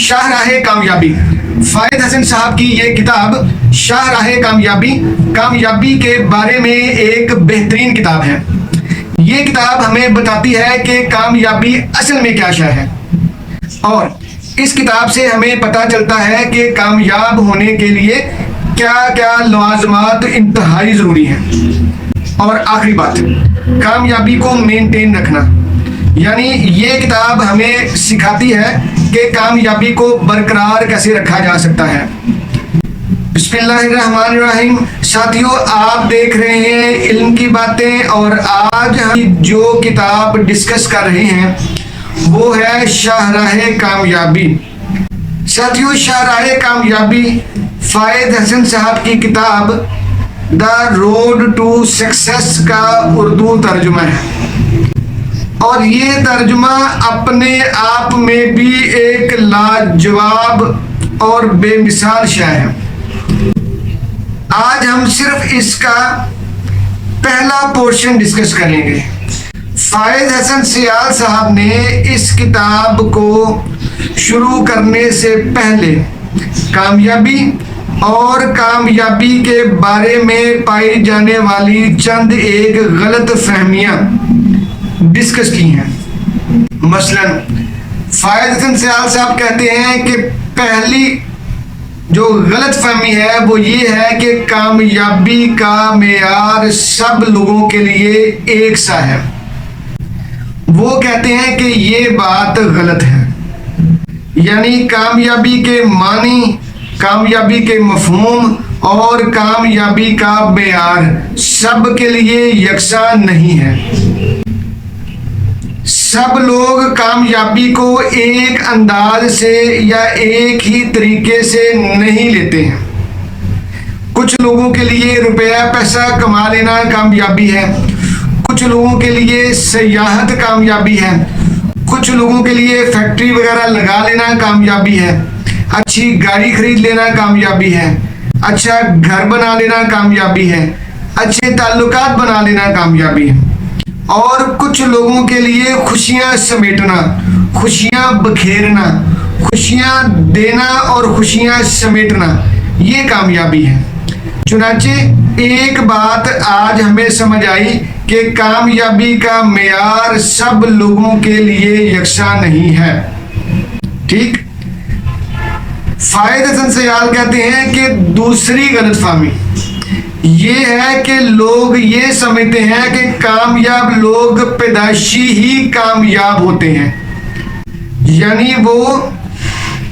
शाहराहे कामयाबी। फायद हसन साहब की ये किताब शाहराहे कामयाबी कामयाबी के बारे में एक बेहतरीन किताब है। ये किताब हमें बताती है कि कामयाबी असल में क्या शय है, और इस किताब से हमें पता चलता है कि कामयाब होने के लिए क्या क्या लवाजमात इंतहाई ज़रूरी हैं। और आखिरी बात, कामयाबी को मेंटेन रखना, यानी ये किताब हमें सिखाती है कि कामयाबी को बरकरार कैसे रखा जा सकता है। बिस्मिल्लाहिर्रहमानिर्रहीम। साथियों, आप देख रहे हैं इल्म की बातें, और आज हम जो किताब डिस्कस कर रहे हैं वो है शाहराहे कामयाबी। साथियों, शाहराहे कामयाबी फायद हसन साहब की किताब द रोड टू सक्सेस का उर्दू तर्जुमा है, और ये तर्जुमा अपने आप में भी एक लाजवाब और बेमिसाल शय है। आज हम सिर्फ इसका पहला पोर्शन डिस्कस करेंगे। फायद हसन सियाल साहब ने इस किताब को शुरू करने से पहले कामयाबी और कामयाबी के बारे में पाई जाने वाली चंद एक गलत फहमियाँ डिस्कस की हैं। मसलन फायद हसन सियाल साहब कहते हैं कि पहली जो गलत फहमी है वो ये है कि कामयाबी का मेयार सब लोगों के लिए एक सा है। वो कहते हैं कि ये बात गलत है, यानी कामयाबी के मानी, कामयाबी के मफहूम और कामयाबी का मेयार सब के लिए यकसा नहीं है। सब लोग कामयाबी को एक अंदाज से या एक ही तरीके से नहीं लेते हैं। कुछ लोगों के लिए रुपया पैसा कमा लेना कामयाबी है, कुछ लोगों के लिए सियाहत कामयाबी है, कुछ लोगों के लिए फैक्ट्री वगैरह लगा लेना कामयाबी है, अच्छी गाड़ी खरीद लेना कामयाबी है, अच्छा घर बना लेना कामयाबी है, अच्छे ताल्लुकात बना लेना कामयाबी है, और कुछ लोगों के लिए खुशियां समेटना, खुशियां बखेरना, खुशियां देना और खुशियां समेटना ये कामयाबी है। चुनाचे एक बात आज हमें समझ आई कि कामयाबी का मेयार सब लोगों के लिए यकसा नहीं है। ठीक। फायद हसन सियाल कहते हैं कि दूसरी गलतफहमी ये है कि लोग ये समझते हैं कि कामयाब लोग पैदाइशी ही कामयाब होते हैं, यानी वो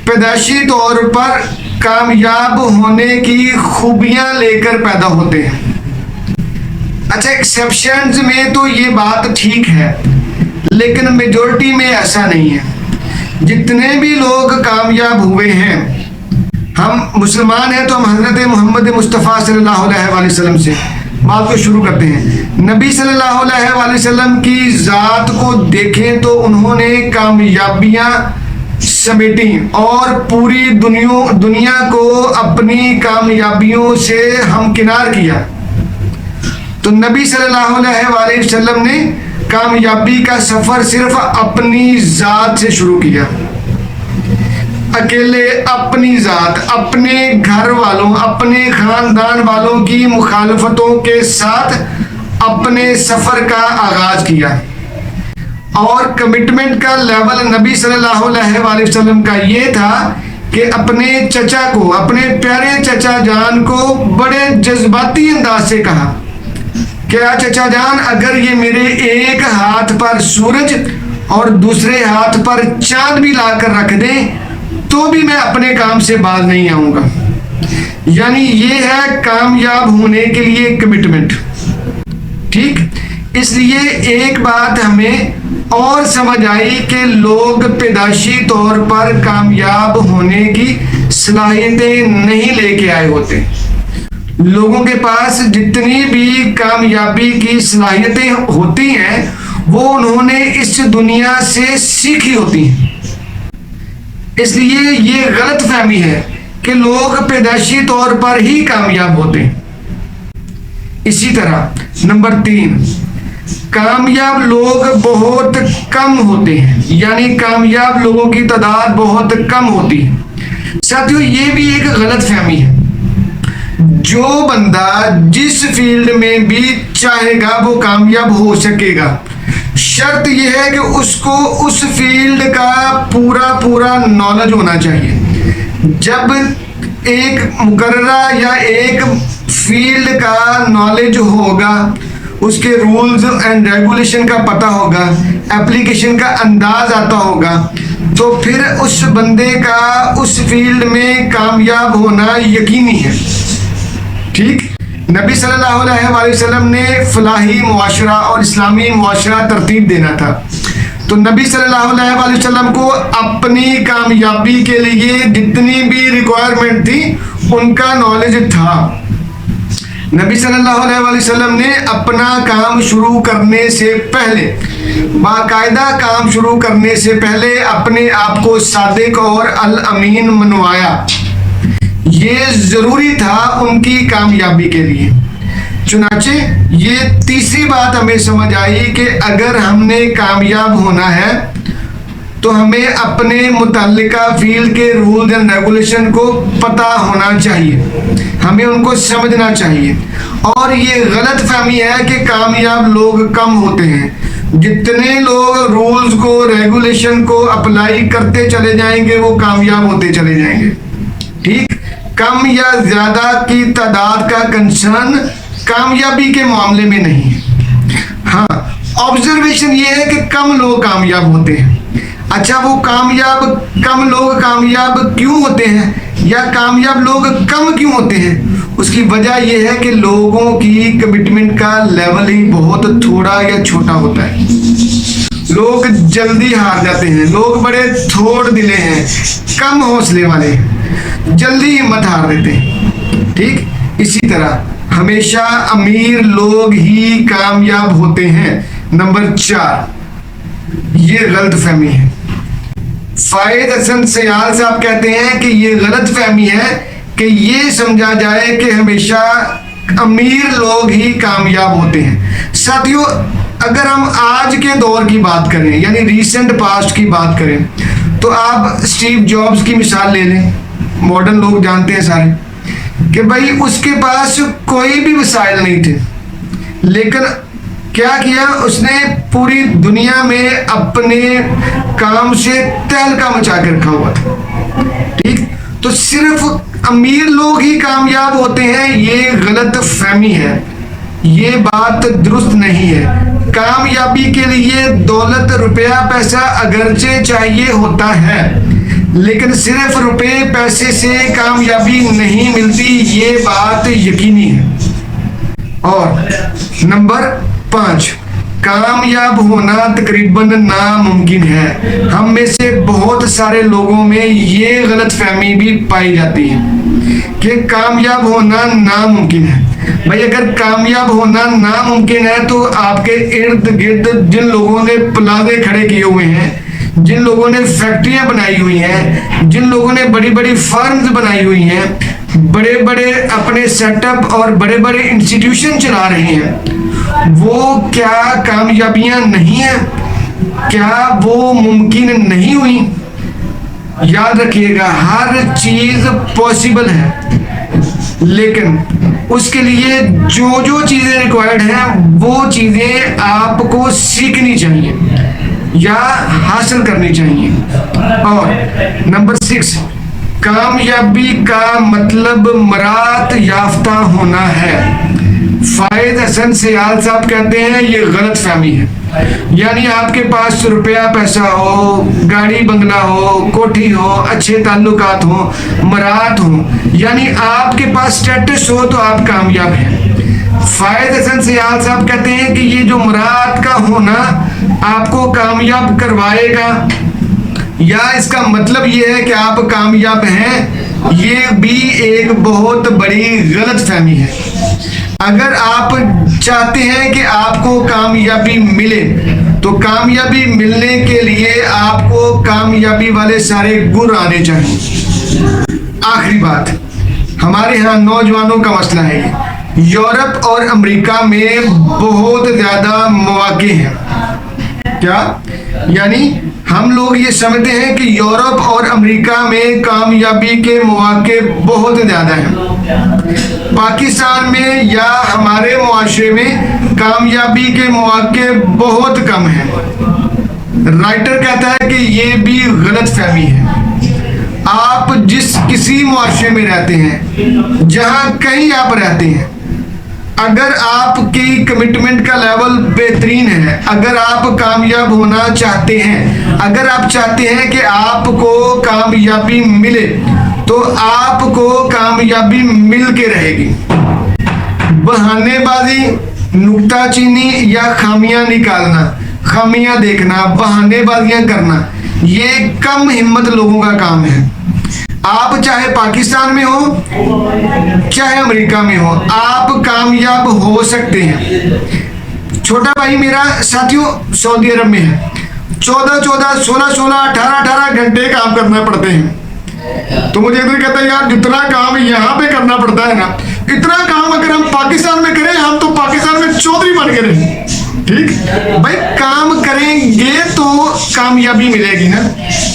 पैदाइशी तौर पर कामयाब होने की खूबियां लेकर पैदा होते हैं। अच्छा, एक्सेप्शंस में तो ये बात ठीक है, लेकिन मेजॉरिटी में ऐसा नहीं है। जितने भी लोग कामयाब हुए हैं, हम मुसलमान हैं तो हम हज़रत मोहम्मद मुस्तफ़ा सल्लल्लाहु अलैहि वसल्लम से बात को शुरू करते हैं। नबी सल्लल्लाहु अलैहि वसल्लम की ज़ात को देखें तो उन्होंने कामयाबियाँ समेटी और पूरी दुनिया को अपनी कामयाबियों से हमकिनार किया। तो नबी सल्लल्लाहु अलैहि वसल्लम ने कामयाबी का सफ़र सिर्फ अपनी ज़ात से शुरू किया, अकेले अपनी ज़ात, अपने घर वालों, अपने ख़ानदान वालों की मुखालफतों के साथ अपने सफ़र का आगाज़ किया। और कमिटमेंट का लेवल नबी सल्लल्लाहु अलैहि वसल्लम का ये था कि अपने चचा को, अपने प्यारे चचा जान को बड़े जज्बाती अंदाज से कहा, क्या चचा जान, अगर ये मेरे एक हाथ पर सूरज और दूसरे हाथ पर चांद भी लाकर रख दें तो भी मैं अपने काम से बाज नहीं आऊंगा। यानी ये है कामयाब होने के लिए कमिटमेंट। ठीक। इसलिए एक बात हमें और समझ आई कि लोग पैदाइशी तौर पर कामयाब होने की सलाहियतें नहीं लेके आए होते। लोगों के पास जितनी भी कामयाबी की सलाहियतें होती हैं वो उन्होंने इस दुनिया से सीखी होती हैं। इसलिए ये गलत फहमी है कि लोग पैदाइशी तौर पर ही कामयाब होते हैं। इसी तरह नंबर 3, कामयाब लोग बहुत कम होते हैं, यानी कामयाब लोगों की तादाद बहुत कम होती है। साथियों, ये भी एक गलत फहमी है। जो बंदा जिस फील्ड में भी चाहेगा वो कामयाब हो सकेगा। शर्त यह है कि उसको उस फील्ड का पूरा नॉलेज होना चाहिए। जब एक मुकर्ररा या एक फील्ड का नॉलेज होगा, उसके रूल्स एंड रेगुलेशन का पता होगा, एप्लीकेशन का अंदाज आता होगा, तो फिर उस बंदे का उस फील्ड में कामयाब होना यकीनी है। ठीक, नबी सल्लल्लाहु अलैहि वसल्लम ने फलाही मुआशरा और इस्लामी मुआशरा तरतीब देना था, तो नबी सल्लल्लाहु अलैहि वसल्लम को अपनी कामयाबी के लिए जितनी भी रिक्वायरमेंट थी उनका नॉलेज था। नबी सल्लल्लाहु अलैहि वसल्लम ने अपना काम शुरू करने से पहले, बाकायदा काम शुरू करने से पहले अपने आप को सादिक और अल अमीन मनवाया। ये जरूरी था उनकी कामयाबी के लिए। चुनाचे ये तीसरी बात हमें समझ आई कि अगर हमने कामयाब होना है तो हमें अपने मुतल्लिका फील्ड के रूल्स एंड रेगुलेशन को पता होना चाहिए, हमें उनको समझना चाहिए। और ये गलत फहमी है कि कामयाब लोग कम होते हैं। जितने लोग रूल्स को रेगुलेशन को अप्लाई करते चले जाएंगे वो कामयाब होते चले जाएंगे। ठीक, कम या ज्यादा की तादाद का कंसर्न कामयाबी के मामले में नहीं है। हाँ, ऑब्जर्वेशन ये है कि कम लोग कामयाब होते हैं। अच्छा, वो कम लोग कामयाब क्यों होते हैं या कामयाब लोग कम क्यों होते हैं? उसकी वजह यह है कि लोगों की कमिटमेंट का लेवल ही बहुत थोड़ा या छोटा होता है। लोग जल्दी हार जाते हैं, लोग बड़े थोड़ दिले हैं, कम हौसले वाले, जल्दी हिम्मत हार देते हैं। ठीक, इसी तरह हमेशा अमीर लोग ही कामयाब होते हैं। नंबर 4, ये गलत फहमी है। फायद हसन सयाल साहब कहते हैं कि ये गलत फहमी है कि ये समझा जाए कि हमेशा अमीर लोग ही कामयाब होते हैं। साथियों, अगर हम आज के दौर की बात करें, यानी रीसेंट पास्ट की बात करें, तो आप स्टीव जॉब्स की मिसाल ले लें। मॉडर्न लोग जानते हैं सारे कि भाई उसके पास कोई भी वसाइल नहीं थे, लेकिन क्या किया उसने? पूरी दुनिया में अपने काम से तहलका मचा के रखा हुआ था। ठीक, तो सिर्फ अमीर लोग ही कामयाब होते हैं, ये गलत फहमी है, ये बात दुरुस्त नहीं है। कामयाबी के लिए दौलत, रुपया, पैसा अगरचे चाहिए होता है, लेकिन सिर्फ रुपए पैसे से कामयाबी नहीं मिलती, ये बात यकीनी है। और नंबर 5, कामयाब होना तकरीबन नामुमकिन है। हम में से बहुत सारे लोगों में ये गलत फहमी भी पाई जाती है कि कामयाब होना नामुमकिन है। भाई, अगर कामयाब होना नामुमकिन है तो आपके इर्द गिर्द जिन लोगों ने प्लाजे खड़े किए हुए हैं, जिन लोगों ने फैक्ट्रियां बनाई हुई हैं, जिन लोगों ने बड़ी बड़ी फार्म्स बनाई हुई हैं, बड़े बड़े अपने सेटअप और बड़े बड़े इंस्टीट्यूशन चला रहे हैं, वो क्या कामयाबियां नहीं है? क्या वो मुमकिन नहीं हुई? याद रखिएगा, हर चीज पॉसिबल है, लेकिन उसके लिए जो जो चीजें रिक्वायर्ड हैं वो चीजें आपको सीखनी चाहिए या हासिल करनी चाहिए। और नंबर 6, कामयाबी का मतलब मरात याफ्ता होना है। फायद हसन सयाल साहब कहते हैं ये गलत फहमी है, यानी आपके पास रुपया पैसा हो, गाड़ी बंगला हो, कोठी हो, अच्छे ताल्लुकात हो, मरात हो, यानी आपके पास स्टेटस हो तो आप कामयाब हैं। फायद हसन सयाल साहब कहते हैं कि ये जो मरात का होना आपको कामयाब करवाएगा या इसका मतलब ये है कि आप कामयाब हैं, ये भी एक बहुत बड़ी गलत फहमी है। अगर आप चाहते हैं कि आपको कामयाबी मिले तो कामयाबी मिलने के लिए आपको कामयाबी वाले सारे गुण आने चाहिए। आखिरी बात, हमारे यहाँ नौजवानों का मसला है यूरोप और अमेरिका में बहुत ज्यादा मौके हैं। क्या यानी हम लोग ये समझते हैं कि यूरोप और अमेरिका में कामयाबी के मौके बहुत ज्यादा हैं। पाकिस्तान में या हमारे मुआशरे में कामयाबी के मौके बहुत कम हैं। राइटर कहता है कि ये भी गलत फहमी है। आप जिस किसी मुआशरे में रहते हैं, जहां कहीं आप रहते हैं, अगर आपकी कमिटमेंट का लेवल बेहतरीन है, अगर आप कामयाब होना चाहते हैं, अगर आप चाहते हैं कि आपको कामयाबी मिले, तो आपको कामयाबी मिल के रहेगी। बहानेबाजी, नुक्ताचीनी या खामियां निकालना, खामियां देखना, बहानेबाजियां करना, ये कम हिम्मत लोगों का काम है। आप चाहे पाकिस्तान में हो चाहे अमेरिका में हो, आप कामयाब हो सकते हैं। छोटा भाई मेरा साथियों सऊदी अरब में है, 14-14, 16-16, 18-18 घंटे काम करना पड़ते हैं। तो मुझे इधर कहता है यार जितना काम यहाँ पे करना पड़ता है ना, इतना काम अगर हम पाकिस्तान में करें, हम तो पाकिस्तान में चौधरी बन के रहें। ठीक भाई, काम करेंगे तो कामयाबी मिलेगी ना।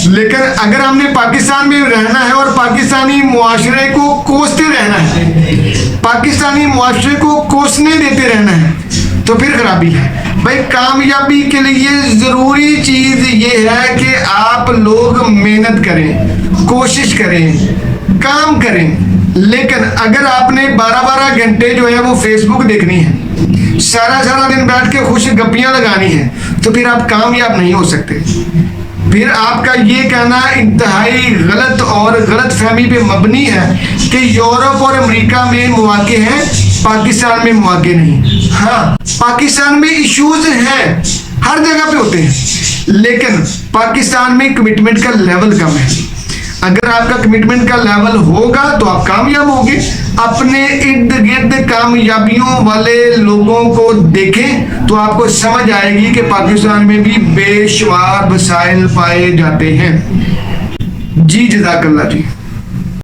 लेकिन अगर हमने पाकिस्तान में रहना है और पाकिस्तानी मुआशरे को कोसते रहना है, पाकिस्तानी मुआशरे को कोसने देते रहना है, तो फिर खराबी है। भाई कामयाबी के लिए जरूरी चीज ये है कि आप लोग मेहनत करें, कोशिश करें, काम करें। लेकिन अगर आपने 12-12 घंटे जो है वो फेसबुक देखनी है, सारा दिन बैठ के खुश गप्पियां लगानी है, तो फिर आप कामयाब नहीं हो सकते। फिर आपका ये कहना इंतहाई गलत और गलत फहमी पे मबनी है कि यूरोप और अमेरिका में मौके हैं, पाकिस्तान में मौके नहीं। हाँ, पाकिस्तान में इश्यूज हैं, हर जगह पे होते हैं, लेकिन पाकिस्तान में कमिटमेंट का लेवल कम है। अगर आपका कमिटमेंट का लेवल होगा तो आप कामयाब होंगे। अपने इर्द गिर्द कामयाबियों वाले लोगों को देखें तो आपको समझ आएगी कि पाकिस्तान में भी बेशुमार वसाइल पाए जाते हैं। जी जज़ाकल्लाह जी।